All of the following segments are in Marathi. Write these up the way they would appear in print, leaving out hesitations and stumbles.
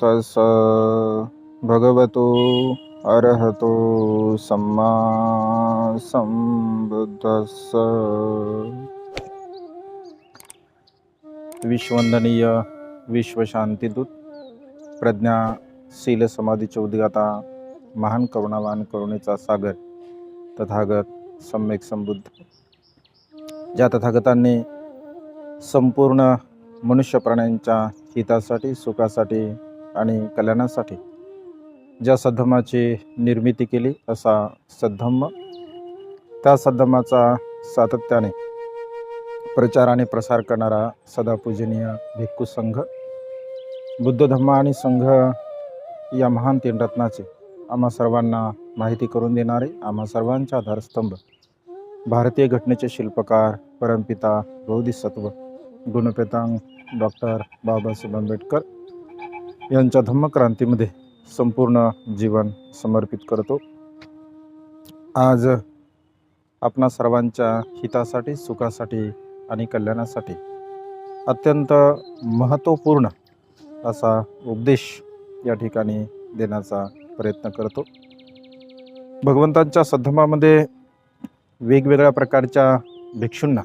तस् भगवतो अरहतो सम्मा संबुद्धस्स। विश्ववंदनीय विश्वशांतीदूत प्रज्ञाशील समाधीचे उद्गाता महान करुणावान करुणेचा सागर तथागत सम्यक संबुद्ध, ज्या तथागतांनी संपूर्ण मनुष्य प्राण्यांच्या हितासाठी, सुखासाठी आणि कल्याणासाठी ज्या सद्धम्माची निर्मिती केली, असा सद्धम्म, त्या सद्धम्माचा सातत्याने प्रचार आणि प्रसार करणारा सदा पूजनीय भिक्खू संघ, बुद्ध धम्म आणि संघ या महान तीन रत्नाचे आम्हा सर्वांना माहिती करून देणारे, आम्हा सर्वांचा आधारस्तंभ, भारतीय घटनेचे शिल्पकार, परमपिता बोधिसत्व गुणपेतांग डॉक्टर बाबासाहेब आंबेडकर यांच्या धम्मक्रांतीमध्ये संपूर्ण जीवन समर्पित करतो। आज आपणा सर्वांच्या हितासाठी, सुखासाठी आणि कल्याणासाठी अत्यंत महत्त्वपूर्ण असा उपदेश या ठिकाणी देण्याचा प्रयत्न करतो। भगवंतांच्या सद्धम्मामध्ये वेगवेगळ्या प्रकारच्या भिक्षूंना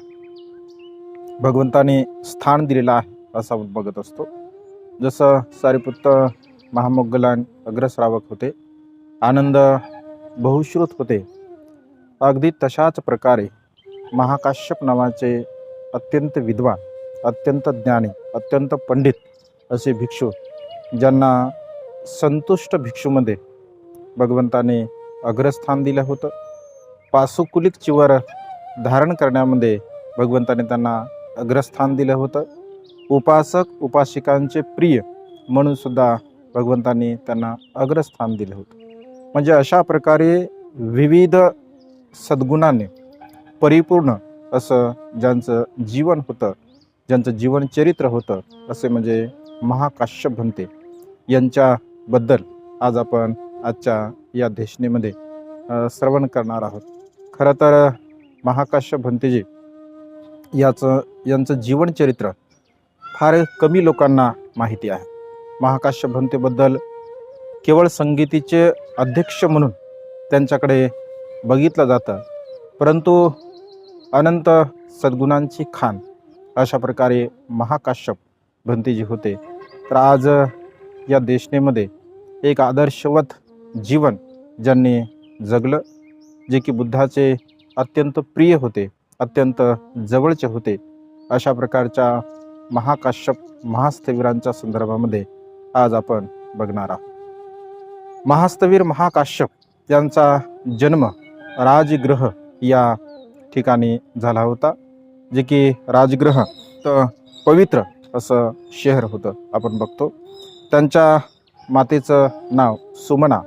भगवंताने स्थान दिलेलं आहे असं आपण बघत असतो। जसं सारिपुत्त महामोग्गलान अग्रश्रावक होते, आनंद बहुश्रुत होते, अगदी तशाच प्रकारे महाकाश्यप नावाचे अत्यंत विद्वान, अत्यंत ज्ञानी, अत्यंत पंडित असे भिक्षू, ज्यांना संतुष्ट भिक्षूमध्ये भगवंताने अग्रस्थान दिलं होतं। पासुकुलिक चिवर धारण करण्यामध्ये भगवंताने त्यांना अग्रस्थान दिलं होतं। उपासक उपासिकांचे प्रिय म्हणून सुद्धा भगवंतांनी त्यांना अग्रस्थान दिलं होतं। म्हणजे अशा प्रकारे विविध सद्गुणाने परिपूर्ण असं ज्यांचं जीवन होतं, ज्यांचं जीवनचरित्र होतं, असे म्हणजे महाकाश्यप भंते यांच्याबद्दल आज आपण आजच्या या देशनेमध्ये श्रवण करणार आहोत। खरं तर महाकाश्यप भंतेजी यांचं जीवनचरित्र फार कमी लोकांना माहिती आहे। महाकाश्यप भंतेबद्दल केवळ संगीतीचे अध्यक्ष म्हणून त्यांच्याकडे बघितलं जातं, परंतु अनंत सद्गुणांची खान अशा प्रकारे महाकाश्यप भंतेजी होते। तर आज या देशनेमध्ये एक आदर्शवत जीवन ज्यांनी जगलं, जे की बुद्धाचे अत्यंत प्रिय होते, अत्यंत जवळचे होते, अशा प्रकारच्या महाकाश्यप महास्थवीरांच्या संदर्भामध्ये आज आपण बघणार आहोत। महास्थवीर महाकाश्यप यांचा जन्म राजगृह या ठिकाणी झाला होता, जे की राजगृह तर पवित्र असं शहर होतं आपण बघतो। त्यांच्या मातेचं नाव सुमना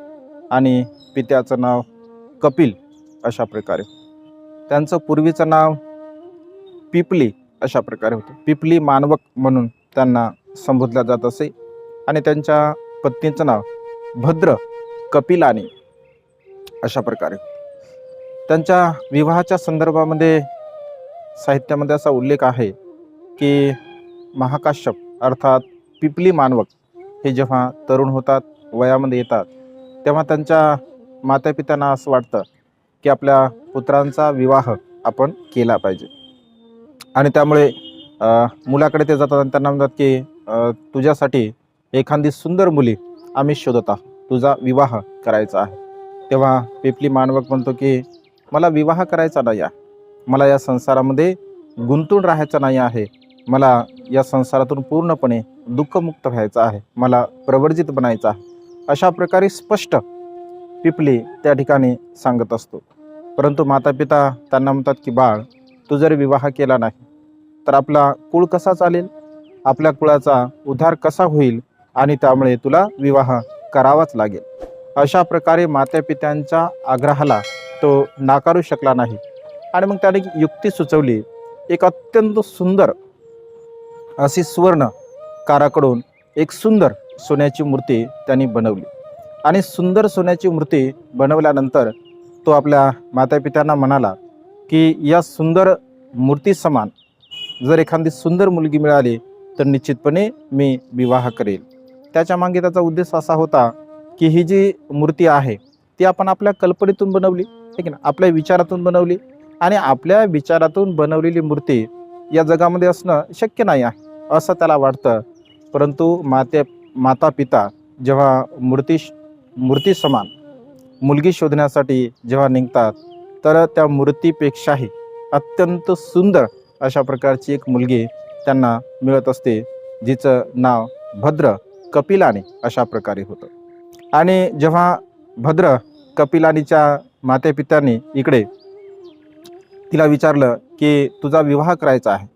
आणि पित्याचं नाव कपिल अशा प्रकारे, त्यांचं पूर्वीचं नाव पिपली अशा प्रकारे होतं। पिपली मानवक म्हणून त्यांना संबोधल्या जात असे आणि त्यांच्या पत्नीचं नाव भद्र कपिलानी अशा प्रकारे। त्यांच्या विवाहाच्या संदर्भामध्ये साहित्यामध्ये असा उल्लेख आहे की महाकाश्यप अर्थात पिपली मानवक हे जेव्हा तरुण होतात, वयामध्ये येतात, तेव्हा त्यांच्या मातापित्यांना असं वाटतं की आपल्या पुत्रांचा विवाह आपण केला पाहिजे आणि त्यामुळे मुलाकडे ते जातात आणि त्यांना म्हणतात की तुझ्यासाठी एखादी सुंदर मुली आम्ही शोधत आहोत, तुझा विवाह करायचा आहे। तेव्हा पिपली मानवक म्हणतो की मला विवाह करायचा नाही आहे, मला या संसारामध्ये गुंतून राहायचं नाही आहे, मला या संसारातून पूर्णपणे दुःखमुक्त व्हायचं आहे, मला प्रवर्जित बनायचं आहे, अशा प्रकारे स्पष्ट पिपली त्या ठिकाणी सांगत असतो। परंतु मातापिता त्यांना म्हणतात की बाळ, तू जर विवाह केला नाही तर आपला कुळ कसा चालेल, आपल्या कुळाचा उद्धार कसा होईल, आणि त्यामुळे तुला विवाह करावाच लागेल। अशा प्रकारे मातापित्यांच्या आग्रहाला तो नाकारू शकला नाही आणि मग त्याने युक्ती सुचवली। एक अत्यंत सुंदर अशी सुवर्ण काराकडून एक सुंदर सोन्याची मूर्ती त्यांनी बनवली आणि सुंदर सोन्याची मूर्ती बनवल्यानंतर तो आपल्या मातापित्यांना म्हणाला की या सुंदर मूर्ती समान जर एखादी सुंदर मुलगी मिळाली तर निश्चितपणे मी विवाह करेल। त्याच्या मागे त्याचा उद्देश असा होता की ही जी मूर्ती आहे ती आपण आपल्या कल्पनेतून बनवली, ठीक आहे ना, आपल्या विचारातून बनवली, आणि आपल्या विचारातून बनवलेली मूर्ती या जगामध्ये असणं शक्य नाही आहे असं त्याला वाटतं. परंतु माता पिता जेव्हा मूर्ती समान मुलगी शोधण्यासाठी जेव्हा निघतात, तर त्या मूर्तीपेक्षाही अत्यंत सुंदर अशा प्रकारची एक मुलगी त्यांना मिळत असते, जिचं नाव भद्र कपिलानी अशा प्रकारे होतं. आणि जेव्हा भद्र कपिलानीच्या मातेपित्यांनी इकडे तिला विचारलं की तुझा विवाह करायचा आहे,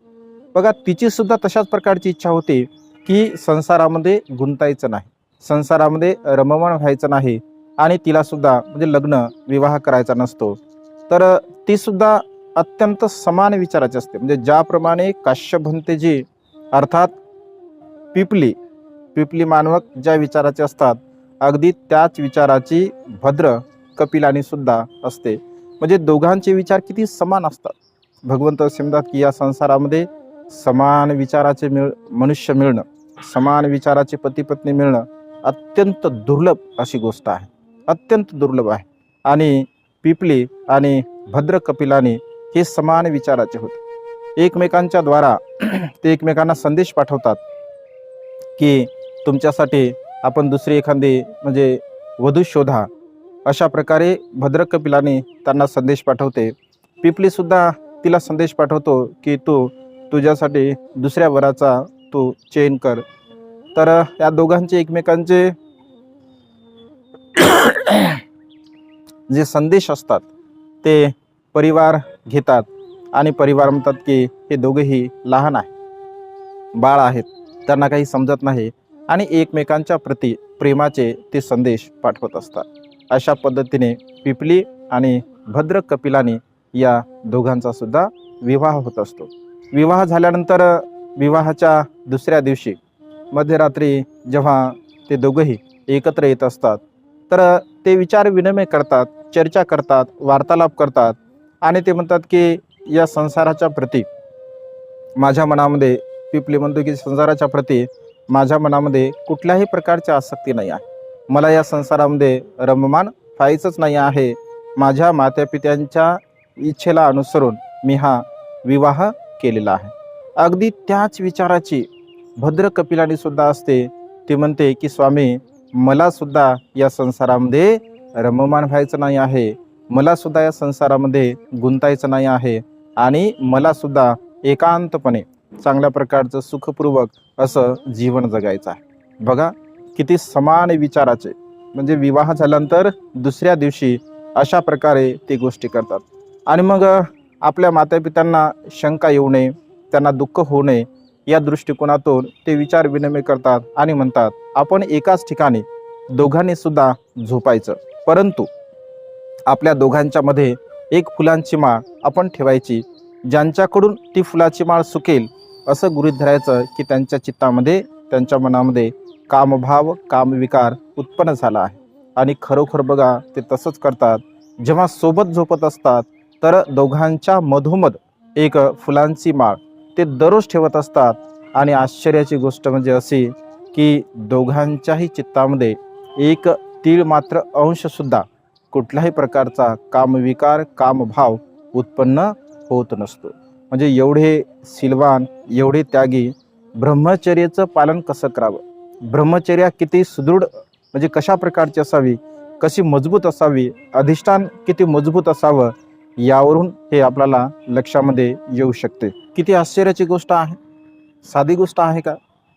बघा तिची सुद्धा तशाच प्रकारची इच्छा होती की संसारामध्ये गुंतायचं नाही, संसारामध्ये रममाण व्हायचं नाही, आणि तिला सुद्धा म्हणजे लग्न विवाह करायचा नसतो. तर ती सुद्धा अत्यंत समान विचाराची असते. म्हणजे ज्याप्रमाणे काश्यपभंतेजी अर्थात पिपली मानवक ज्या विचाराचे असतात, अगदी त्याच विचाराची भद्र कपिलानी सुद्धा असते. म्हणजे दोघांचे विचार किती समान असतात. भगवंत असे म्हणतात की या संसारामध्ये समान विचाराचे मनुष्य मिळणं, समान विचाराचे पती पत्नी मिळणं अत्यंत दुर्लभ अशी गोष्ट आहे, अत्यंत दुर्लभ आहे. आणि पिपली आणि भद्र कपिलानी हे समान विचाराचे होते. एकमेकांच्या द्वारा ते एकमेकांना संदेश पाठवतात की तुमच्यासाठी आपण दुसरी एखादी म्हणजे वधू शोधा. अशा प्रकारे भद्र कपिलानी त्यांना संदेश पाठवते. पिपली सुद्धा तिला संदेश पाठवतो की तू तुझ्यासाठी दुसऱ्या वराचा तू चयन कर. तर या दोघांचे एकमेकांचे जे संदेश असतात ते परिवार घेतात, आणि परिवार म्हणतात की हे दोघेही लहान आहे, बाळ आहेत, त्यांना काही समजत नाही, आणि एकमेकांच्या प्रती प्रेमाचे ते संदेश पाठवत असतात. अशा पद्धतीने पिपली आणि भद्र कपिलानी या दोघांचा सुद्धा विवाह होत असतो. विवाह झाल्यानंतर विवाहाच्या दुसऱ्या दिवशी मध्यरात्री जेव्हा ते दोघंही एकत्र येत असतात, तर ते विचार विनिमय करतात, चर्चा करतात, वार्तालाप करतात, आणि ते म्हणतात की या संसाराच्या प्रती माझ्या मनामध्ये, पिपली म्हणतो की संसाराच्या प्रती माझ्या मनामध्ये कुठल्याही प्रकारची आसक्ती नाही आहे, मला या संसारामध्ये रममाण व्हायचंच नाही आहे. माझ्या मातापित्यांच्या इच्छेला अनुसरून मी हा विवाह केलेला आहे. अगदी त्याच विचाराची भद्र कपिलानी सुद्धा असते. ती म्हणते की स्वामी, मला सुद्धा या संसारामध्ये रममाण व्हायचं नाही आहे, मला सुद्धा या संसारामध्ये गुंतायचं नाही आहे, आणि मला सुद्धा एकांतपणे चांगल्या प्रकारचं सुखपूर्वक असं जीवन जगायचं आहे. बघा किती समान विचाराचे. म्हणजे विवाह झाल्यानंतर दुसऱ्या दिवशी अशा प्रकारे ते गोष्टी करतात. आणि मग आपल्या मातापित्यांना शंका येऊ नये, त्यांना दुःख होऊ नये या दृष्टिकोनातून ते विचार विनिमय करतात आणि म्हणतात आपण एकाच ठिकाणी दोघांनी सुद्धा झोपायचं, परंतु आपल्या दोघांच्या मध्ये एक फुलांची माळ आपण ठेवायची. ज्यांच्याकडून ती फुलाची माळ सुकेल असं गृहीत धरायचं की त्यांच्या चित्तामध्ये, त्यांच्या मनामध्ये कामभाव, कामविकार उत्पन्न झाला आहे. आणि खरोखर बघा ते तसंच करतात. जेव्हा सोबत झोपत असतात तर दोघांच्या मधोमध एक फुलांची माळ ते दररोज ठेवत असतात. आणि आश्चर्याची गोष्ट म्हणजे अशी की दोघांच्याही चित्तामध्ये एक तीळ मात्र अंश सुद्धा कुठल्याही प्रकारचा कामविकार, कामभाव उत्पन्न होत नसतो. म्हणजे एवढे सिलवान, एवढे त्यागी, ब्रह्मचर्याचं पालन कसं करावं, ब्रह्मचर्या किती सुदृढ म्हणजे कशा प्रकारची असावी, कशी मजबूत असावी, अधिष्ठान किती मजबूत असावं, यावरून हे आपल्याला लक्षामध्ये येऊ शकते. किती आश्चर्याची गोष्ट आहे, साधी गोष्ट आहे का?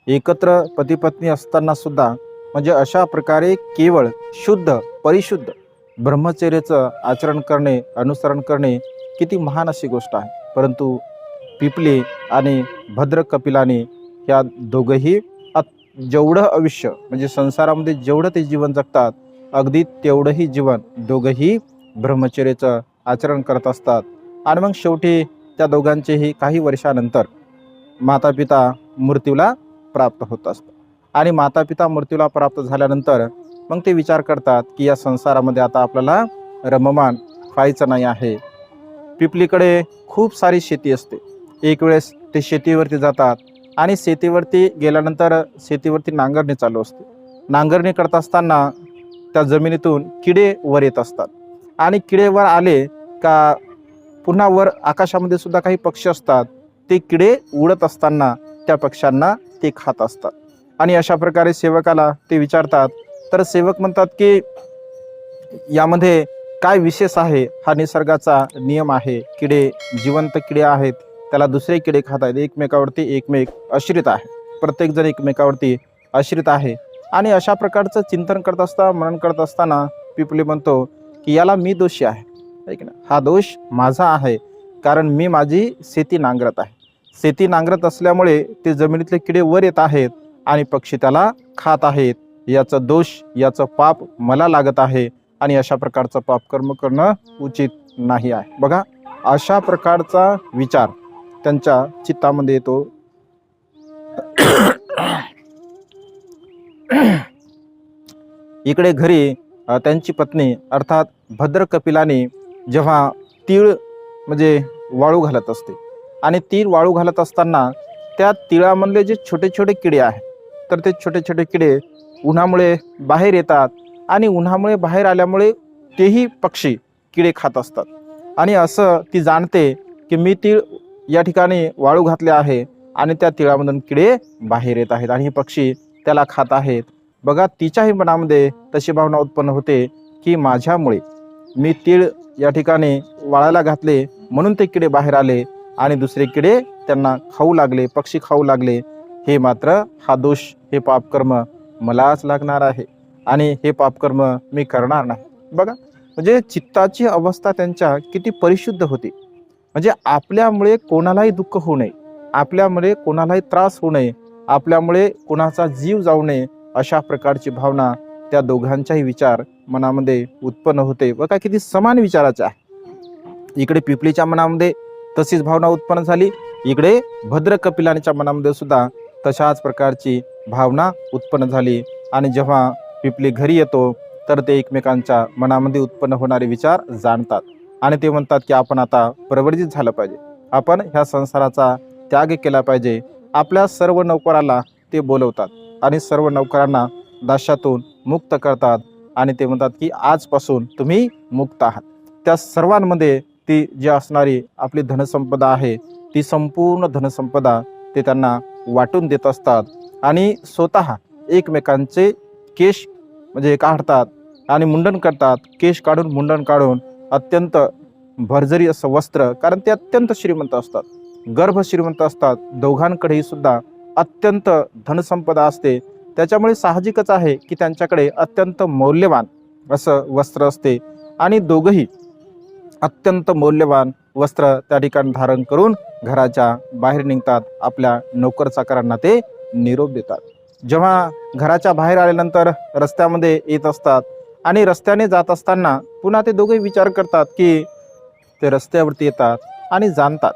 एकत्र पती पत्नी असताना सुद्धा म्हणजे अशा प्रकारे केवळ शुद्ध परिशुद्ध ब्रह्मचर्याचं आचरण करणे, अनुसरण करणे किती महान अशी गोष्ट आहे. परंतु पिपली आणि भद्र कपिलानी ह्या दोघंही जेवढं आयुष्य म्हणजे संसारामध्ये जेवढं ते जीवन जगतात, अगदी तेवढंही जीवन दोघंही ब्रह्मचर्याचं आचरण करत असतात. आणि मग शेवटी त्या दोघांचेही काही वर्षानंतर मातापिता मृत्यूला प्राप्त होत असतात. आणि मातापिता मृत्यूला प्राप्त झाल्यानंतर मग ते विचार करतात की या संसारामध्ये आता आपल्याला रममाण व्हायचं नाही आहे. पिपलीकडे खूप सारी शेती असते. एक वेळेस ते शेतीवरती जातात आणि शेतीवरती गेल्यानंतर शेतीवरती नांगरणी चालू असते. नांगरणी करत असताना त्या जमिनीतून किडे वर येत असतात आणि किडे वर आले का पुन्हा वर आकाशामध्ये सुद्धा काही पक्षी असतात, ते किडे उडत असताना त्या पक्ष्यांना ते खात असतात. आणि अशा प्रकारे सेवकाला ते विचारतात. तर सेवक म्हणतात की यामध्ये काय विशेष आहे? हा निसर्गाचा नियम आहे. किडे जिवंत किडे आहेत, त्याला दुसरे किडे खात आहेत. एकमेकावरती एकमेक आश्रित आहे, प्रत्येक जण एकमेकावरती आश्रित आहे. आणि अशा प्रकारचं चिंतन करत असता मनन करत असताना पिपली म्हणतो की याला मी दोषी आहे की ना, हा दोष माझा आहे, कारण मी माझी शेती नांगरत आहे. शेती नांगरत असल्यामुळे ते जमिनीतले किडे वर येत आहेत आणि पक्षी त्याला खात आहेत. याचं दोष, याचं पाप मला लागत आहे आणि अशा प्रकारचं पाप कर्म करणं उचित नाही आहे. बघा, अशा प्रकारचा विचार त्यांच्या चित्तामध्ये येतो. इकडे घरी त्यांची पत्नी अर्थात भद्र कपिलाने जेव्हा तीळ म्हणजे वाळू घालत असते आणि तीळ वाळू घालत असताना त्या तिळामधले जे छोटे छोटे किडे आहेत, तर ते छोटे छोटे किडे उन्हामुळे बाहेर येतात आणि उन्हामुळे बाहेर आल्यामुळे तेही पक्षी किडे खात असतात. आणि असं ती जाणते की मी तीळ या ठिकाणी वाळू घातले आहे आणि त्या तिळामधून किडे बाहेर येत आहेत आणि हे पक्षी त्याला खात आहेत. बघा, तिच्याही मनामध्ये तशी भावना उत्पन्न होते की माझ्यामुळे मी तीळ या ठिकाणी वाळायला घातले म्हणून ते किडे बाहेर आले आणि दुसरे किडे त्यांना खाऊ लागले, पक्षी खाऊ लागले. हे मात्र हा दोष, हे पापकर्म मलाच लागणार आहे आणि हे पापकर्म मी करणार नाही. बघा, म्हणजे चित्ताची अवस्था त्यांच्या किती परिशुद्ध होती. म्हणजे आपल्यामुळे कोणालाही दुःख होऊ नये, आपल्यामुळे कोणालाही त्रास होऊ नये, आपल्यामुळे कोणाचा जीव जाऊ नये, अशा प्रकारची भावना त्या दोघांचाही विचार मनामध्ये उत्पन्न होते. बघा, किती समान विचाराचे आहे. इकडे पिपलीच्या मनामध्ये तशीच भावना उत्पन्न झाली, इकडे भद्र कपिलांच्या मनामध्ये सुद्धा तशाच प्रकारची भावना उत्पन्न झाली. आणि जेव्हा पिपली घरी येतो तर ते एकमेकांच्या मनामध्ये उत्पन्न होणारे विचार जाणतात आणि ते म्हणतात की आपण आता प्रवर्जित झालं पाहिजे, आपण ह्या संसाराचा त्याग केला पाहिजे. आपल्या सर्व नौकराला ते बोलवतात आणि सर्व नौकरांना दास्यातून मुक्त करतात आणि ते म्हणतात की आजपासून तुम्ही मुक्त आहात. त्या सर्वांमध्ये ती जी असणारी आपली धनसंपदा आहे, ती संपूर्ण धनसंपदा ते त्यांना वाटून देत असतात आणि स्वतः एकमेकांचे केश म्हणजे काढतात आणि मुंडन करतात. केश काढून मुंडन काढून अत्यंत भरजरी असं वस्त्र, कारण ते अत्यंत श्रीमंत असतात, गर्भ श्रीमंत असतात. दोघांकडेही सुद्धा अत्यंत धनसंपदा असते, त्याच्यामुळे साहजिकच आहे की त्यांच्याकडे अत्यंत मौल्यवान असं वस्त्र असते आणि दोघंही अत्यंत मौल्यवान वस्त्र त्या ठिकाणी धारण करून घराच्या बाहेर निघतात. आपल्या नोकर चाकरांना ते निरोप देतात. जेव्हा घराच्या बाहेर आल्यानंतर रस्त्यामध्ये येत असतात आणि रस्त्याने जात असताना पुन्हा ते दोघे विचार करतात की ते रस्त्यावरती येतात आणि जाणतात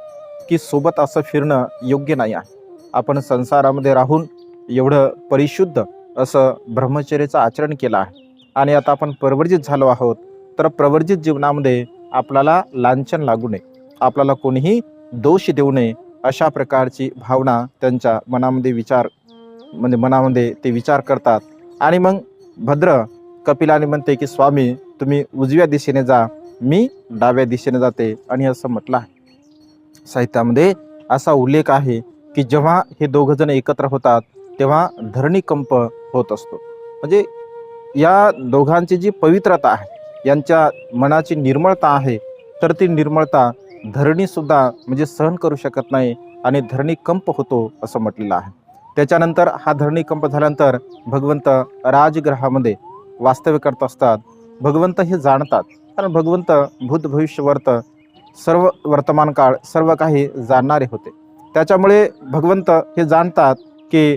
की सोबत असं फिरणं योग्य नाही आहे. आपण संसारामध्ये राहून एवढं परिशुद्ध असं ब्रह्मचर्याचं आचरण केलं आहे आणि आता आपण प्रवर्जित झालो आहोत, तर प्रवर्जित जीवनामध्ये आपल्याला लांछन लागू नये, आपल्याला कोणीही दोष देऊ नये, अशा प्रकारची भावना त्यांच्या मनामध्ये ते विचार करतात. आणि मग भद्र कपिलाने म्हणते की स्वामी तुम्ही उजव्या दिशेने जा, मी डाव्या दिशेने जाते. आणि असं म्हटलं आहे साहित्यामध्ये, असा उल्लेख आहे की जेव्हा हे दोघ जण एकत्र होतात तेव्हा धरणीकंप होत असतो. म्हणजे या दोघांची जी पवित्रता आहे, यांच्या मनाची निर्मळता आहे, तर ती निर्मळता धरणी सुद्धा म्हणजे सहन करू शकत नाही आणि धरणीकंप होतो असं म्हटलेलं आहे. त्याच्यानंतर हा धरणीकंप झाल्यानंतर भगवंत राजगृहामध्ये वास्तव्य करत असतात. भगवंत हे जाणतात, कारण भगवंत भूत भविष्य सर्व वर्तमान काळ सर्व काही जाणणारे होते. त्याच्यामुळे भगवंत हे जाणतात की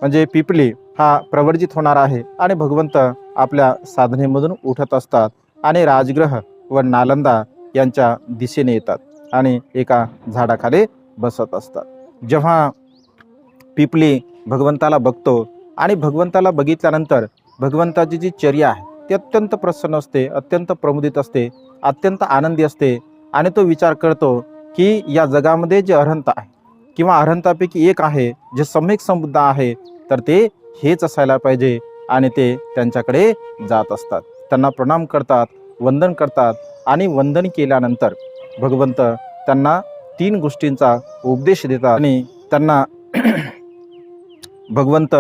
म्हणजे पिपली हा प्रवर्जित होणार आहे आणि भगवंत आपल्या साधनेमधून उठत असतात आणि राजगृह व नालंदा यांच्या दिशेने येतात आणि एका झाडाखाली बसत असतात. जेव्हा पिपली भगवंताला बघतो आणि भगवंताला बघितल्यानंतर भगवंताची जी चर्या आहे ती अत्यंत प्रसन्न असते, अत्यंत प्रमुदित असते, अत्यंत आनंदी असते आणि तो विचार करतो की या जगामध्ये जे अनंत आहे, किंवा अरहंतापैकी एक आहे जे सम्यक संबुद्ध आहे, तर ते हेच असायला पाहिजे आणि ते त्यांच्याकडे जात असतात, त्यांना प्रणाम करतात, वंदन करतात आणि वंदन केल्यानंतर भगवंत त्यांना 3 गोष्टींचा उपदेश देतात आणि त्यांना भगवंत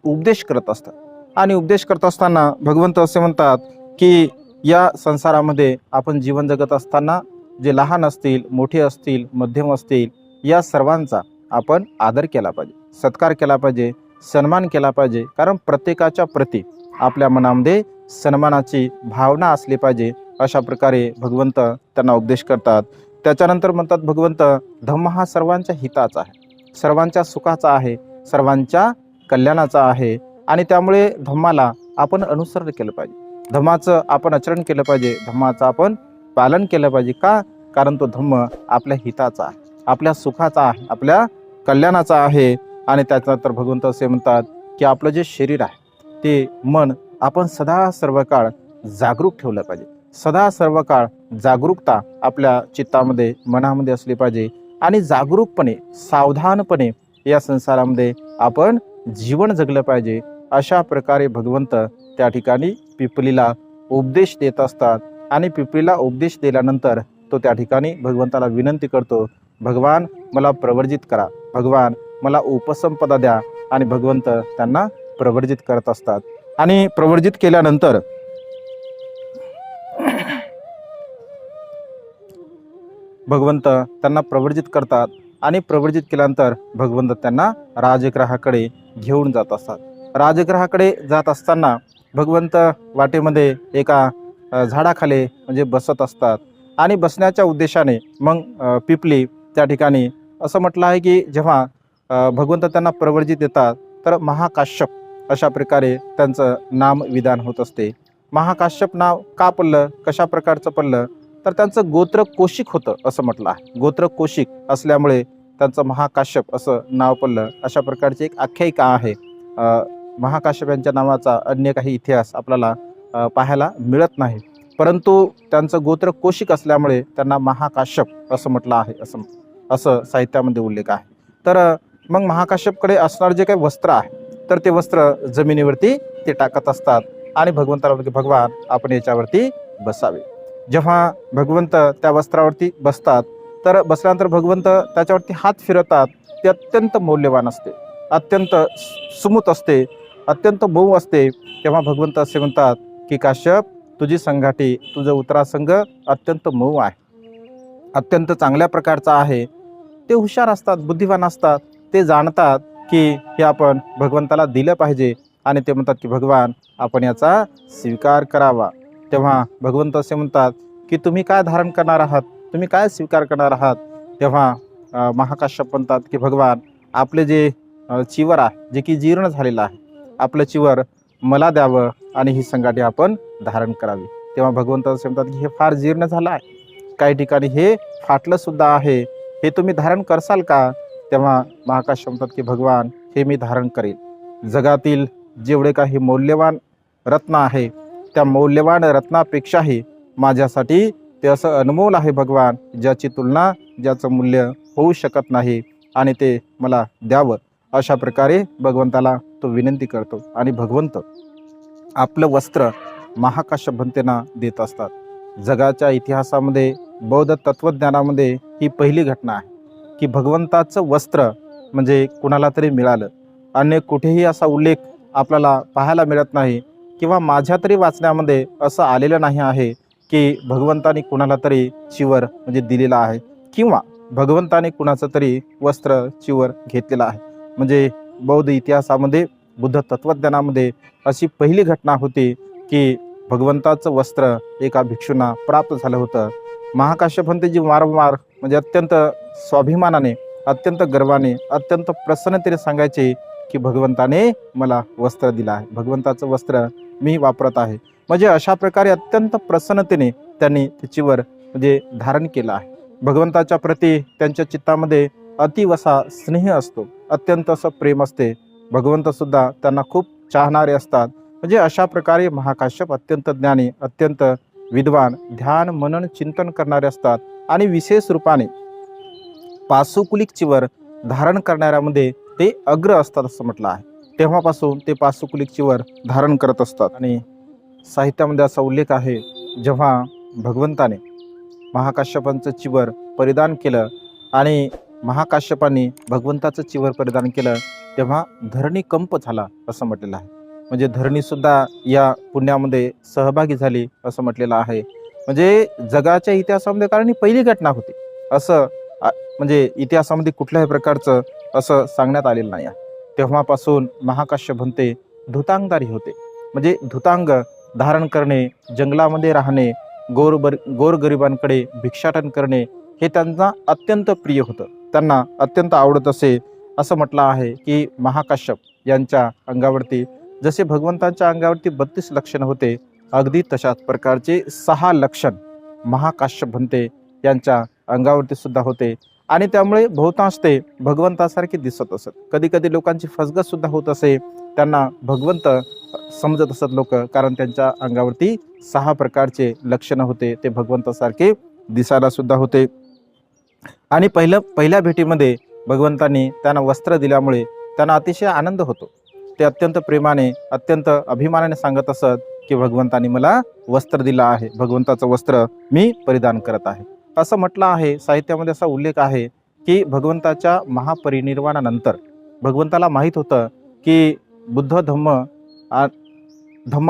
उपदेश करत असतात. आणि उपदेश करत असताना भगवंत असे म्हणतात की या संसारामध्ये आपण जीवन जगत असताना जे लहान असतील, मोठे असतील, मध्यम असतील, या सर्वांचा आपण आदर केला पाहिजे, सत्कार केला पाहिजे, सन्मान केला पाहिजे. कारण प्रत्येकाच्या प्रती आपल्या मनामध्ये सन्मानाची भावना असली पाहिजे. अशा प्रकारे भगवंत त्यांना उपदेश करतात. त्याच्यानंतर म्हणतात भगवंत, धम्म हा सर्वांच्या हिताचा आहे, सर्वांच्या सुखाचा आहे, सर्वांच्या कल्याणाचा आहे आणि त्यामुळे धम्माला आपण अनुसरण केलं पाहिजे, धम्माचं आपण आचरण केलं पाहिजे, धम्माचं आपण पालन केलं पाहिजे. का? कारण तो धम्म आपल्या हिताचा आहे, आपल्या सुखाचा आहे, आपल्या कल्याणाचा आहे. आणि त्याच्यानंतर भगवंत असे म्हणतात की आपलं जे शरीर आहे ते मन आपण सदा सर्व काळ जागरूक ठेवलं पाहिजे, सदा सर्व काळ जागरूकता आपल्या चित्तामध्ये, मनामध्ये असली पाहिजे आणि जागरूकपणे, सावधानपणे या संसारामध्ये आपण जीवन जगलं पाहिजे. अशा प्रकारे भगवंत त्या ठिकाणी पिपलीला उपदेश देत असतात. आणि पिपलीला उपदेश दिल्यानंतर तो त्या ठिकाणी भगवंताला विनंती करतो, भगवान मला प्रवर्जित करा, भगवान मला उपसंपदा द्या. आणि भगवंत त्यांना प्रवर्जित करत असतात. आणि प्रवर्जित केल्यानंतर भगवंत त्यांना प्रवर्जित करतात. आणि प्रवर्जित केल्यानंतर भगवंत त्यांना राजगृहाकडे घेऊन जात असतात. राजगृहाकडे जात असताना भगवंत वाटेमध्ये एका झाडाखाली म्हणजे बसत असतात. आणि बसण्याच्या उद्देशाने मग पिपली त्या ठिकाणी असं म्हटलं आहे की जेव्हा भगवंत त्यांना प्रवर्जित देतात तर महाकाश्यप अशा प्रकारे त्यांचं नाम विधान होत असते. महाकाश्यप नाव का पडलं, कशा प्रकारचं पडलं, तर त्यांचं गोत्र कोशिक होतं असं म्हटलं आहे. गोत्र कोशिक असल्यामुळे त्यांचं महाकाश्यप असं नाव पडलं. अशा प्रकारची एक आख्यायिका आहे. महाकाश्यप यांच्या नावाचा अन्य काही इतिहास आपल्याला पाहायला मिळत नाही, परंतु त्यांचं गोत्र कोशिक असल्यामुळे त्यांना महाकाश्यप असं म्हटलं आहे, असं साहित्यामध्ये उल्लेख आहे. तर मग महाकाश्यपकडे असणारं जे काही वस्त्र आहे तर ते वस्त्र जमिनीवरती ते टाकत असतात. आणि भगवंताला म्हणते, भगवान आपण याच्यावरती बसावे. जेव्हा भगवंत त्या वस्त्रावरती बसतात तर बसल्यानंतर भगवंत त्याच्यावरती हात फिरवतात. ते अत्यंत मौल्यवान असते, अत्यंत सुमूत असते, अत्यंत मऊ असते. तेव्हा भगवंत असे म्हणतात की काश्यप, तुझी संघाटी, तुझं उत्तरासंग अत्यंत मऊ आहे, अत्यंत चांगल्या प्रकारचा आहे. ते हुशार असतात, बुद्धिवान असतात, ते जाणतात की हे आपण भगवंताला दिलं पाहिजे. आणि ते म्हणतात की भगवान आपण याचा स्वीकार करावा. तेव्हा भगवंत असे म्हणतात की तुम्ही काय धारण करणार आहात, तुम्ही काय स्वीकार करणार आहात. तेव्हा महाकाश्यप म्हणतात की भगवान आपले जे चिवर आहे, जे की जीर्ण झालेलं आहे, आपलं चिवर मला द्यावं आणि ही संगाठी आपण धारण करावी. तेव्हा भगवंत असे म्हणतात की हे फार जीर्ण झालं आहे, काही ठिकाणी हे फाटलं सुद्धा आहे, हे तुम्ही धारण करसाल का. तेव्हा महाकाश्यप म्हणतात की भगवान हे मी धारण करेल. जगातील जेवढे काही मौल्यवान रत्न आहे त्या मौल्यवान रत्नापेक्षाही माझ्यासाठी ते असं अनमोल आहे भगवान, ज्याची तुलना, ज्याचं मूल्य होऊ शकत नाही आणि ते मला द्यावं. अशा प्रकारे भगवंताला तो विनंती करतो. आणि भगवंत आपलं वस्त्र महाकाश्यप भंतेना देत असतात. जगाच्या इतिहासामध्ये, बौद्ध तत्त्वज्ञानामध्ये ही पहिली घटना आहे की भगवंताचं वस्त्र म्हणजे कुणाला तरी मिळालं. अन्य कुठेही असा उल्लेख आपल्याला पाहायला मिळत नाही किंवा माझ्या तरी वाचण्यामध्ये असं आलेलं नाही आहे की भगवंताने कुणाला तरी चिवर म्हणजे दिलेला आहे किंवा भगवंताने कुणाचं तरी वस्त्र चिवर घेतलेलं आहे. म्हणजे बौद्ध इतिहासामध्ये, बुद्ध तत्त्वज्ञानामध्ये अशी पहिली घटना होती की भगवंताचं वस्त्र एका भिक्षूंना प्राप्त झालं होतं. महाकाश्यप भंतेजी वारंवार म्हणजे अत्यंत स्वाभिमानाने, अत्यंत गर्वाने, अत्यंत प्रसन्नतेने सांगायचे की भगवंताने मला वस्त्र दिलं आहे, भगवंताचं वस्त्र मी वापरत आहे. म्हणजे अशा प्रकारे अत्यंत प्रसन्नतेने त्यांनी त्याचीवर म्हणजे धारण केलं आहे. भगवंताच्या प्रती त्यांच्या चित्तामध्ये अतिव असा स्नेह असतो, अत्यंत असं प्रेम असते. भगवंत सुद्धा त्यांना खूप चाहणारे असतात. म्हणजे अशा प्रकारे महाकाश्यप अत्यंत ज्ञानी, अत्यंत विद्वान, ध्यान मनन चिंतन करणारे असतात. आणि विशेष रूपाने पासुकुलिक चिवर धारण करणाऱ्यामध्ये ते अग्र असतात असं म्हटलं आहे. तेव्हापासून ते पासकुलिक चिवर धारण करत असतात. आणि साहित्यामध्ये असा उल्लेख आहे, जेव्हा भगवंताने महाकाश्यपांचं चिवर परिधान केलं आणि महाकाश्यपांनी भगवंताचं चिवर परिधान केलं, तेव्हा धरणी कंप झाला असं म्हटलेलं आहे. म्हणजे धरणी सुद्धा या पुण्यामध्ये सहभागी झाली असं म्हटलेलं आहे. म्हणजे जगाच्या इतिहासामध्ये, कारण ही पहिली घटना होती असं म्हणजे इतिहासामध्ये कुठल्याही प्रकारचं असं सांगण्यात आलेलं नाही आहे. तेव्हापासून महाकाश्यप भंते धुतांगधारी होते. म्हणजे धुतांग धारण करणे, जंगलामध्ये राहणे, गोरगरिबांकडे भिक्षाटन करणे हे त्यांना अत्यंत प्रिय होतं, त्यांना अत्यंत आवडत असे. असं म्हटलं आहे की महाकाश्यप यांच्या अंगावरती जसे भगवंतांच्या अंगावरती 32 लक्षणं होते, अगदी तशाच प्रकारचे 6 लक्षण महाकाश्यप भंते यांच्या अंगावरती सुद्धा होते. आणि त्यामुळे बहुतांश ते भगवंतासारखे दिसत असत. कधी कधी लोकांची फसगत सुद्धा होत असे, त्यांना भगवंत समजत असत लोक, कारण त्यांच्या अंगावरती 6 प्रकारचे लक्षणं होते, ते भगवंतासारखे दिसायला सुद्धा होते. आणि पहिल्या भेटीमध्ये भगवंतांनी त्यांना वस्त्र दिल्यामुळे त्यांना अतिशय आनंद होतो. ते अत्यंत प्रेमाने, अत्यंत अभिमानाने सांगत असत की भगवंतांनी मला वस्त्र दिलं आहे, भगवंताचं वस्त्र मी परिधान करत आहे असं म्हटलं आहे. साहित्यामध्ये असा उल्लेख आहे की भगवंताच्या महापरिनिर्वाणानंतर भगवंताला माहीत होतं की बुद्ध धम्म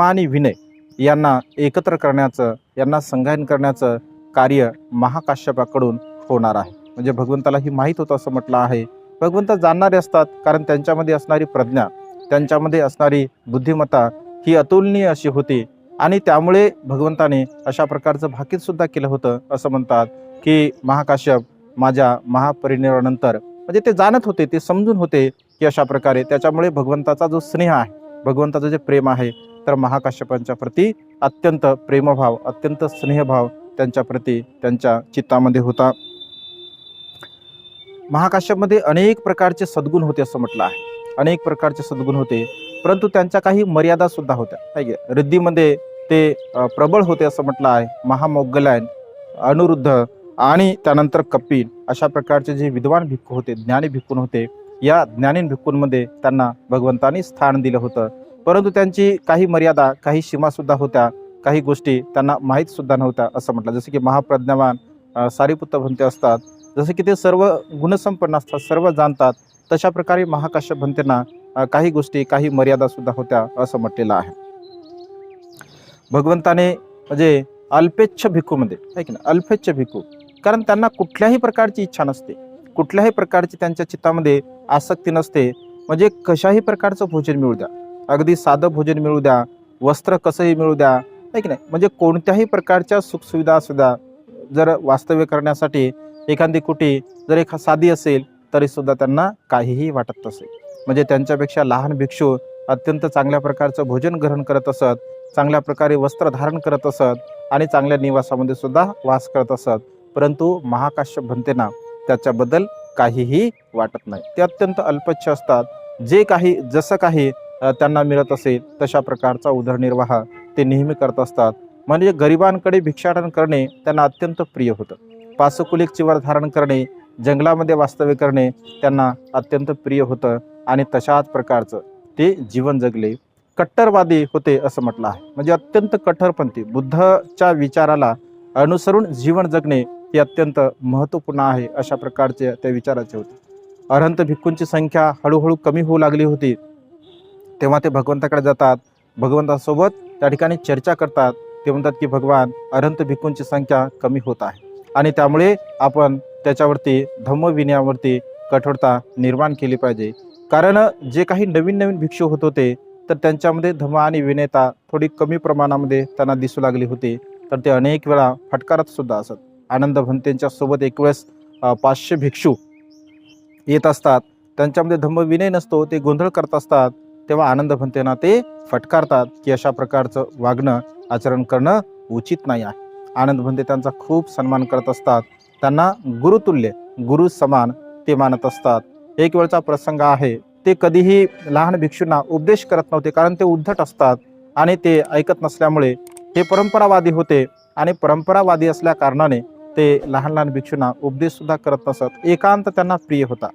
आणि विनय यांना एकत्र करण्याचं, यांना संगायन करण्याचं कार्य महाकाश्यपाकडून होणार आहे. म्हणजे भगवंताला ही माहीत होतं असं म्हटलं आहे. भगवंत जाणणारे असतात, कारण त्यांच्यामध्ये असणारी प्रज्ञा, त्यांच्यामध्ये असणारी बुद्धिमत्ता ही अतुलनीय अशी होती. आणि त्यामुळे भगवंताने अशा प्रकारचं भाकीत सुद्धा केलं होतं. असं म्हणतात की महाकाश्यप माझ्या महापरिनिर्वाणानंतर, म्हणजे ते जाणत होते, ते समजून होते की अशा प्रकारे, त्याच्यामुळे भगवंताचा जो स्नेह आहे, भगवंताचं जे प्रेम आहे, तर महाकाश्यपांच्या प्रती अत्यंत प्रेमभाव, अत्यंत स्नेहभाव त्यांच्या प्रती त्यांच्या चित्तामध्ये होता. महाकाश्यपमध्ये अनेक प्रकारचे सद्गुण होते असं म्हटलं आहे. अनेक प्रकारचे सद्गुण होते, परंतु त्यांच्या काही मर्यादा सुद्धा होत्या. रिद्धीमध्ये ते प्रबळ होते असं म्हटलं आहे. महामौगलायन, अनिरुद्ध आणि त्यानंतर कपिल अशा प्रकारचे जे विद्वान भिक्खू होते, ज्ञानी भिक्खून होते, या ज्ञानीन भिक्खूंमध्ये त्यांना भगवंतांनी स्थान दिलं होतं. परंतु त्यांची काही मर्यादा, काही सीमा सुद्धा होत्या, काही गोष्टी त्यांना माहीत सुद्धा नव्हत्या असं म्हटलं. जसं की महाप्रज्ञावान सारिपुत्त भंते असतात, जसं की ते सर्व गुणसंपन्न असतात, सर्व जाणतात, तशा प्रकारे महाकाश्यप भंतेंना काही गोष्टी, काही मर्यादा सुद्धा होत्या असं म्हटलेलं आहे. भगवंताने म्हणजे अल्पेच्छ भिक्खूमध्ये आहे की नाही, अल्पेच्छ भिक्खू, कारण त्यांना कुठल्याही प्रकारची इच्छा नसते, कुठल्याही प्रकारची त्यांच्या चित्तामध्ये आसक्ती नसते. म्हणजे कशाही प्रकारचं भोजन मिळू द्या, अगदी साधं भोजन मिळू द्या, वस्त्र कसंही मिळू द्या, आहे की नाही, म्हणजे कोणत्याही प्रकारच्या सुखसुविधा सुद्धा जर वास्तव्य करण्यासाठी एखादी कुटी जर एक साधी असेल तरी सुद्धा त्यांना काहीही वाटत नसेल. म्हणजे त्यांच्यापेक्षा लहान भिक्षू अत्यंत चांगल्या प्रकारचं भोजन ग्रहण करत असत, चांगल्या प्रकारे वस्त्र धारण करत असत आणि चांगल्या निवासामध्ये सुद्धा वास करत असत. परंतु महाकाश्यप भंतेंना त्याच्याबद्दल काहीही वाटत नाही. ते अत्यंत अल्पच्छ असतात. जे काही जसं काही त्यांना मिळत असेल तशा प्रकारचा उदरनिर्वाह ते नेहमी करत असतात. म्हणजे गरिबांकडे भिक्षाटन करणे त्यांना अत्यंत प्रिय होतं. पासकुलिक चिवर धारण करणे, जंगलामध्ये वास्तव्य करणे त्यांना अत्यंत प्रिय होतं. आणि तशाच प्रकारचं ते जीवन जगले. कट्टरवादी होते असं म्हटलं आहे. म्हणजे अत्यंत कठोरपंथी, बुद्धच्या विचाराला अनुसरून जीवन जगणे हे अत्यंत महत्त्वपूर्ण आहे, अशा प्रकारचे त्या विचाराचे होते. अरहंत भिक्खूंची संख्या हळूहळू कमी होऊ लागली होती. तेव्हा ते भगवंताकडे जातात, भगवंतासोबत त्या ठिकाणी चर्चा करतात. ते म्हणतात की भगवान, अरहंत भिक्खूंची संख्या कमी होत आहे आणि त्यामुळे आपण त्याच्यावरती धम्मविनयावरती कठोरता निर्माण केली पाहिजे. कारण जे काही नवीन नवीन भिक्षू होत होते तर त्यांच्यामध्ये धम्म आणि विनयता थोडी कमी प्रमाणामध्ये त्यांना दिसू लागली होती. तर ते अनेक वेळा फटकारत सुद्धा असत. आनंद भंतेंच्या सोबत एक वेळेस 500 भिक्षू येत असतात, त्यांच्यामध्ये धम्म विनय नसतो, ते गोंधळ करत असतात. तेव्हा आनंद भंतेंना ते फटकारतात की अशा प्रकारचं वागणं, आचरण करणं उचित नाही आहे. आनंद भंते त्यांचा खूप सन्मान करत असतात, त्यांना गुरुतुल्य, गुरु समान ते मानत असतात. एक वेळचा प्रसंग आहे, ते कधीही लहान भिक्षूंना उपदेश करत नव्हते, कारण ते उद्धट असतात आणि ते ऐकत नसल्यामुळे ते परंपरावादी होते. आणि परंपरावादी असल्या कारणाने ते लहान लहान भिक्षूंना उपदेश सुद्धा करत नसत. एकांत त्यांना प्रिय होता.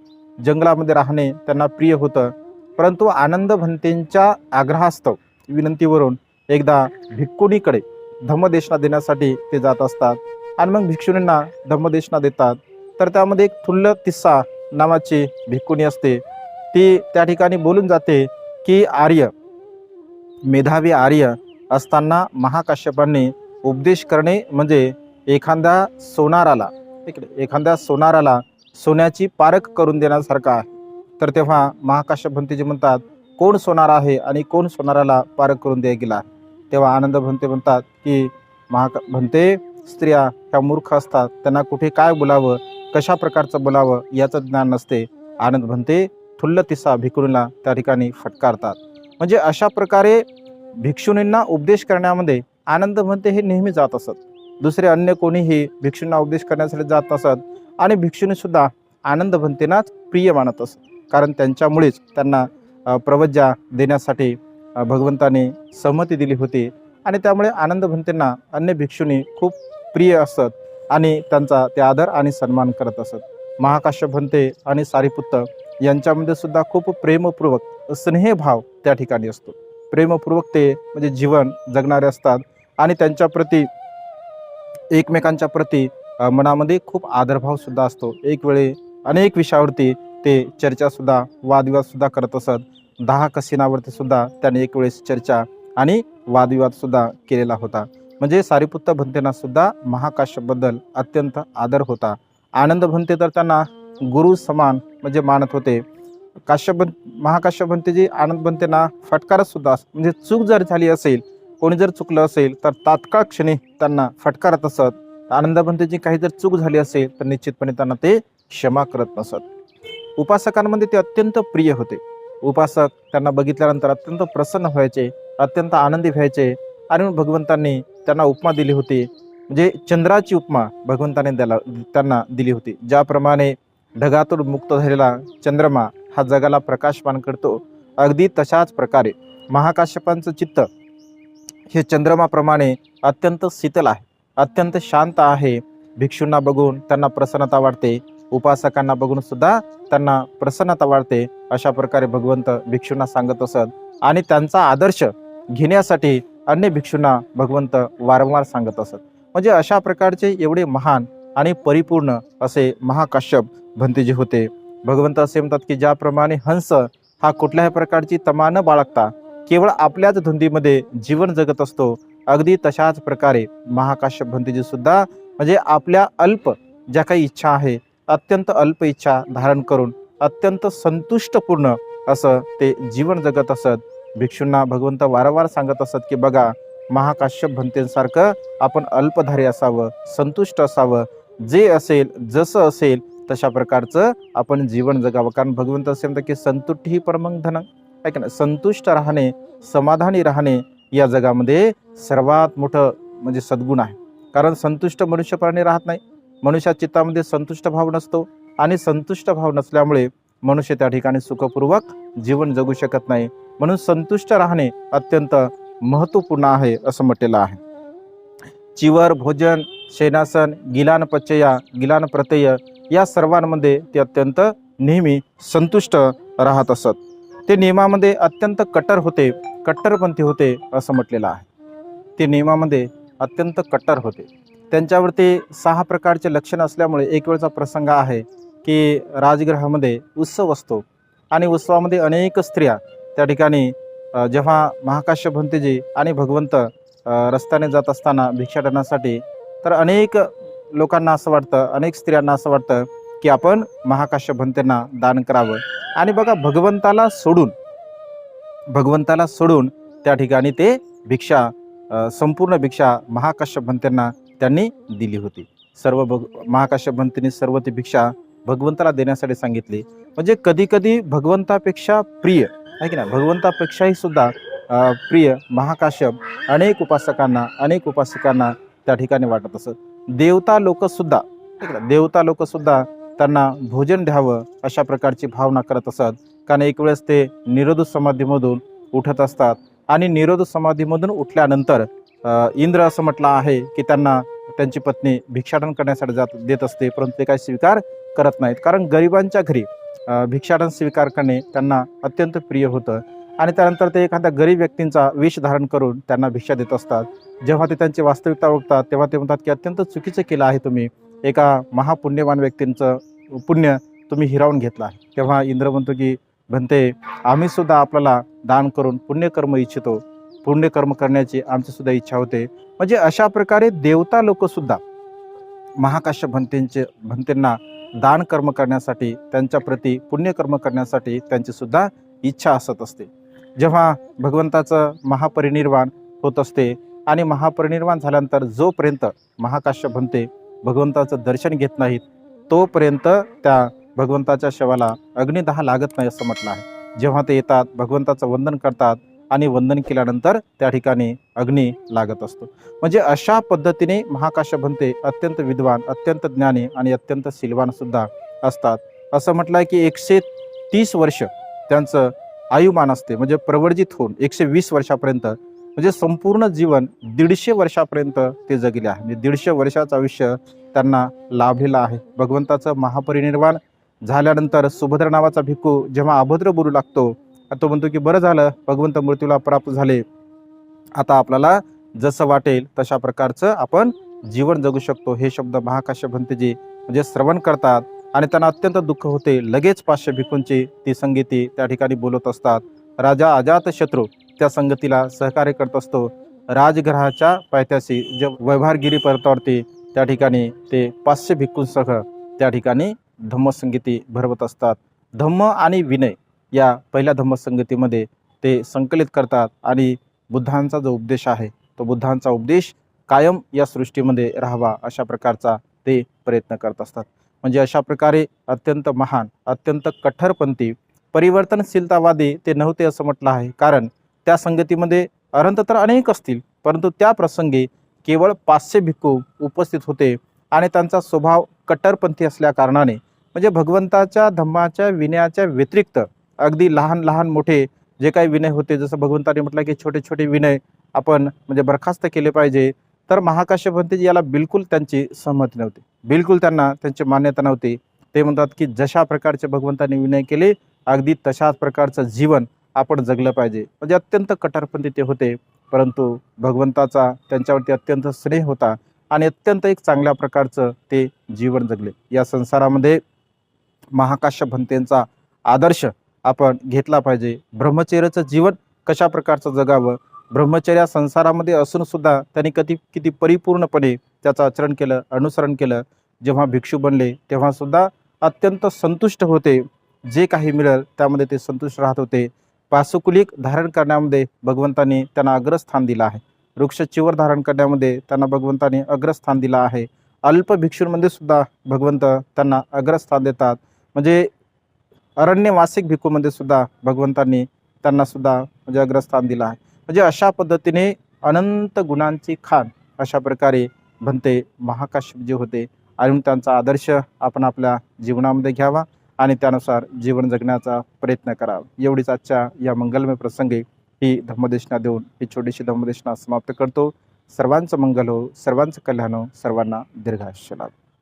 जंगलामध्ये राहणे त्यांना प्रिय होतं. परंतु आनंद भंतेंच्या आग्रहास्तव विनंतीवरून एकदा भिक्खुनीकडे धम्मदेशना देण्यासाठी ते जात असतात आणि मग भिक्षुणींना धम्मदेशना देतात. तर त्यामध्ये एक थुल्ल तिस्सा नावाची भिक्खुणी असते. ती त्या ठिकाणी बोलून जाते की आर्य, मेधावी आर्य असताना महाकाश्यपांनी उपदेश करणे म्हणजे एखाद्या सोनाराला सोन्याची पारख करून देण्यासारखा आहे. तर तेव्हा महाकाश्यप भंतेजी म्हणतात, कोण सोनार आहे आणि कोण सोनाराला पारख करून द्या गेला. तेव्हा आनंद भंते म्हणतात की भंते, स्त्रिया ह्या मूर्ख असतात, त्यांना कुठे काय बोलावं, कशा प्रकारचं बोलावं याचं ज्ञान नसते. आनंद भंते थुल्ल तिस्सा भिक्खुनीला त्या ठिकाणी फटकारतात. म्हणजे अशा प्रकारे भिक्षुणींना उपदेश करण्यामध्ये आनंद भंते हे नेहमी जात असत. दुसरे अन्य कोणीही भिक्षूंना उपदेश करण्यासाठी जात नसत आणि भिक्षुणी सुद्धा आनंद भंतेनाच प्रिय मानत असत. कारण त्यांच्यामुळेच त्यांना प्रवज्या देण्यासाठी भगवंताने संमती दिली होती आणि त्यामुळे आनंद भंतेंना अन्य भिक्षुणी खूप प्रिय असत आणि त्यांचा ते आदर आणि सन्मान करत असत. महाकाश्यप भंते आणि सारिपुत्त यांच्यामध्ये सुद्धा खूप प्रेमपूर्वक स्नेहभाव त्या ठिकाणी असतो. प्रेमपूर्वक ते म्हणजे जीवन जगणारे असतात आणि त्यांच्या प्रती एकमेकांच्या प्रती मनामध्ये खूप आदरभाव सुद्धा असतो. एक वेळे अनेक विषयावरती ते चर्चा सुद्धा वादविवाद सुद्धा करत असत. 10 कसिनावरती सुद्धा त्याने एक वेळेस चर्चा आणि वादविवाद सुद्धा केलेला होता. म्हणजे सारिपुत्त भंतेंना सुद्धा महाकाश्यपबद्दल अत्यंत आदर होता. आनंद भंते तर त्यांना गुरु समान म्हणजे मानत होते. महाकाश्यप भंतेजी आनंद भंतेंना फटकारत सुद्धा, म्हणजे चूक जर झाली असेल, कोणी जर चुकलं असेल तर तात्काळ क्षणी त्यांना फटकारत असत. आनंद भंतेची काही जर चूक झाली असेल तर निश्चितपणे त्यांना ते क्षमा करत नसत. उपासकांमध्ये ते अत्यंत प्रिय होते. उपासक त्यांना बघितल्यानंतर अत्यंत प्रसन्न व्हायचे, अत्यंत आनंदी व्हायचे आणि भगवंतांनी त्यांना उपमा दिली होती. म्हणजे चंद्राची उपमा भगवंताने त्यांना दिली होती. ज्याप्रमाणे ढगातून मुक्त झालेला चंद्रमा हा जगाला प्रकाशमान करतो, अगदी तशाच प्रकारे महाकाश्यपांचं चित्त हे चंद्रमाप्रमाणे अत्यंत शीतल आहे, अत्यंत शांत आहे. भिक्षूंना बघून त्यांना प्रसन्नता वाटते, उपासकांना बघून सुद्धा त्यांना प्रसन्नता वाटते. अशा प्रकारे भगवंत भिक्षूंना सांगत असत आणि त्यांचा आदर्श घेण्यासाठी अन्य भिक्षूंना भगवंत वारंवार सांगत असत. म्हणजे अशा प्रकारचे एवढे महान आणि परिपूर्ण असे महाकाश्यप भंतेजी होते. भगवंत असे म्हणतात की ज्याप्रमाणे हंस हा कुठल्याही प्रकारची तमा न बाळगता केवळ आपल्याच धुंदीमध्ये जीवन जगत असतो, अगदी तशाच प्रकारे महाकाश्यप भंतेजी सुद्धा म्हणजे आपल्या अल्प ज्या काही इच्छा आहे, अत्यंत अल्प इच्छा धारण करून अत्यंत संतुष्टपूर्ण असं ते जीवन जगत असत. भिक्षूंना भगवंत वारंवार सांगत असत की बघा, महाकाश्यप भंतेंसारखं आपण अल्पधारी असावं, संतुष्ट असावं, जे असेल जसं असेल तशा प्रकारचं आपण जीवन जगावं. कारण भगवंत असे म्हणतात की संतुष्टी ही परमं धनं, आहे का नाही. संतुष्ट राहणे, समाधानी राहणे या जगामध्ये सर्वात मोठं म्हणजे सद्गुण आहे. कारण संतुष्ट मनुष्य प्राणी राहत नाही, मनुष्या चित्तामध्ये संतुष्ट भाव नसतो आणि संतुष्ट भाव नसल्यामुळे मनुष्य त्या ठिकाणी सुखपूर्वक जीवन जगू शकत नाही. म्हणून संतुष्ट राहणे अत्यंत महत्त्वपूर्ण आहे असं म्हटलेलं आहे. चिवर, भोजन, शयनासन, गिलान पचया, गिलान प्रत्यय या सर्वांमध्ये ते अत्यंत नेहमी संतुष्ट राहत असत. ते नियमामध्ये अत्यंत कट्टरपंथी होते असं म्हटलेलं आहे. ते नियमामध्ये अत्यंत कट्टर होते. त्यांच्यावरती 6 प्रकारचे लक्षण असल्यामुळे एक वेळचा प्रसंग आहे की राजगृहामध्ये उत्सव असतो आणि उत्सवामध्ये अनेक स्त्रिया त्या ठिकाणी जेव्हा महाकाश्यप भंतेजी आणि भगवंत रस्त्याने जात असताना भिक्षाटनासाठी, तर अनेक लोकांना असं वाटतं, अनेक स्त्रियांना असं वाटतं की आपण महाकाश्यप भंतेंना दान करावं. आणि बघा, भगवंताला सोडून त्या ठिकाणी ते भिक्षा, संपूर्ण भिक्षा महाकाश्यप भंतेंना त्यांनी दिली होती. महाकाश्यप भंतेंनी सर्व ती भिक्षा भगवंताला देण्यासाठी सांगितली. म्हणजे कधी कधी भगवंतापेक्षा प्रिय आहे की नाही, भगवंतापेक्षाही सुद्धा प्रिय महाकाश्यप अनेक उपासकांना त्या ठिकाणी वाटत असत. देवता लोक सुद्धा त्यांना भोजन द्यावं अशा प्रकारची भावना करत असत. कारण एक वेळेस ते निरोध समाधीमधून उठत असतात आणि निरोध समाधीमधून उठल्यानंतर इंद्र असं म्हटलं आहे की त्यांना त्यांची पत्नी भिक्षाटन करण्यासाठी देत असते, परंतु ते काही स्वीकार करत नाहीत. कारण गरिबांच्या घरी भिक्षाटन स्वीकार करणे त्यांना अत्यंत प्रिय होतं आणि त्यानंतर ते एखाद्या गरीब व्यक्तींचा वेश धारण करून त्यांना भिक्षा देत असतात. जेव्हा ते त्यांची वास्तविकता ओळखतात तेव्हा ते म्हणतात की अत्यंत चुकीचं केलं आहे तुम्ही, एका महापुण्यवान व्यक्तींचं पुण्य तुम्ही हिरावून घेतला आहे. तेव्हा इंद्र म्हणतो की म्हणते आम्ही सुद्धा आपल्याला दान करून पुण्यकर्म इच्छितो, पुण्यकर्म करण्याची आमची सुद्धा इच्छा होते. म्हणजे अशा प्रकारे देवता लोक सुद्धा महाकाश्यप भंतेंना दान कर्म करण्यासाठी, त्यांच्या प्रती पुण्यकर्म करण्यासाठी त्यांची सुद्धा इच्छा असत असते. जेव्हा भगवंताचं महापरिनिर्वाण होत असते आणि महापरिनिर्वाण झाल्यानंतर जोपर्यंत महाकाश्यप भंते भगवंताचं दर्शन घेत नाहीत तोपर्यंत त्या भगवंताच्या शवाला अग्निदाह लागत नाही असं म्हटलं आहे. जेव्हा ते येतात भगवंताचं वंदन करतात आणि वंदन केल्यानंतर त्या ठिकाणी अग्नी लागत असतो. म्हणजे अशा पद्धतीने महाकाश्यप भंते अत्यंत विद्वान, अत्यंत ज्ञानी आणि अत्यंत शीलवान सुद्धा असतात. असं म्हटलं आहे की 130 वर्ष त्यांचं आयुमान असते, म्हणजे प्रवर्जित होऊन 120 वर्षापर्यंत, म्हणजे संपूर्ण जीवन 150 वर्षापर्यंत ते जगले आहे. म्हणजे 150 वर्षाचं आयुष्य त्यांना लाभलेलं आहे. भगवंताचं महापरिनिर्वाण झाल्यानंतर सुभद्र नावाचा भिक्खू जेव्हा अभद्र बोलू लागतो, तो म्हणतो की बरं झालं भगवंत मृत्यूला प्राप्त झाले, आता आपल्याला जसं वाटेल तशा प्रकारचं आपण जीवन जगू शकतो. हे शब्द महाकाश्यप भंतेजी म्हणजे श्रवण करतात आणि त्यांना अत्यंत दुःख होते. लगेच 500 भिक्खूंची ती संगती त्या ठिकाणी बोलत असतात. राजा अजातशत्रू त्या संगतीला सहकार्य करत असतो. राजगृहाच्या पायथ्याशी जे वैभारगिरी पर्वतावरती त्या ठिकाणी ते 500 भिक्खूंसह त्या ठिकाणी धम्मसंगीती भरवत असतात. धम्म आणि विनय या पहिल्या धम्मसंगतीमध्ये ते संकलित करतात आणि बुद्धांचा जो उपदेश आहे तो बुद्धांचा उपदेश कायम या सृष्टीमध्ये राहावा अशा प्रकारचा ते प्रयत्न करत असतात. म्हणजे अशा प्रकारे अत्यंत महान, अत्यंत कठोरपंथी, परिवर्तनशीलतावादी ते नव्हते असं म्हटलं आहे. कारण त्या संगतीमध्ये अनंत तर अनेक असतील, परंतु त्या प्रसंगी केवळ 500 भिक्खू उपस्थित होते आणि त्यांचा स्वभाव कट्टरपंथी असल्या कारणाने म्हणजे भगवंताच्या धम्माच्या विनयाच्या व्यतिरिक्त अगदी लहान लहान मोठे जे काही विनय होते, जसं भगवंताने म्हटलं की छोटे छोटे विनय आपण म्हणजे बरखास्त केले पाहिजे, तर महाकाश्यप भंतेजी याला बिलकुल त्यांची सहमती नव्हती, बिलकुल त्यांना त्यांची मान्यता नव्हती. ते म्हणतात की जशा प्रकारचे भगवंताने विनय केले अगदी तशाच प्रकारचं जीवन आपण जगलं पाहिजे. म्हणजे अत्यंत कट्टरपंथी ते होते, परंतु भगवंताचा त्यांच्यावरती अत्यंत स्नेह होता आणि अत्यंत एक चांगल्या प्रकारचं ते जीवन जगले. या संसारामध्ये महाकाश्यप भंतेंचा आदर्श आपण घेतला पाहिजे. ब्रह्मचर्याचं जीवन कशा प्रकारचं जगावं, ब्रह्मचर्या संसारामध्ये असून सुद्धा त्यांनी किती परिपूर्णपणे त्याचं आचरण केलं, अनुसरण केलं. जेव्हा भिक्षू बनले तेव्हा सुद्धा अत्यंत संतुष्ट होते, जे काही मिळेल त्यामध्ये ते संतुष्ट राहत होते. पासुकुलिक धारण करण्यामध्ये भगवंतांनी त्यांना अग्रस्थान दिलं आहे. वृक्ष चिवर धारण करण्यामध्ये त्यांना भगवंतांनी अग्रस्थान दिलं आहे. अल्प भिक्षूंमध्ये सुद्धा भगवंत त्यांना अग्रस्थान देतात. म्हणजे अरण्यवासिक भिक्खूमध्ये सुद्धा भगवंतांनी त्यांना सुद्धा म्हणजे अग्रस्थान दिलं आहे. म्हणजे अशा पद्धतीने अनंत गुणांची खान अशा प्रकारे भंते महाकाश्यप जे होते आणि त्यांचा आदर्श आपण आपल्या जीवनामध्ये घ्यावा आणि त्यानुसार जीवन जगण्याचा प्रयत्न करावा. एवढीच आजच्या या मंगलमय प्रसंगी ही धम्मदेशना देऊन ही छोटीशी धम्मदेशना समाप्त करतो. सर्वांचं मंगल हो, सर्वांचं कल्याण हो, सर्वांना दीर्घायुष्य लाभो.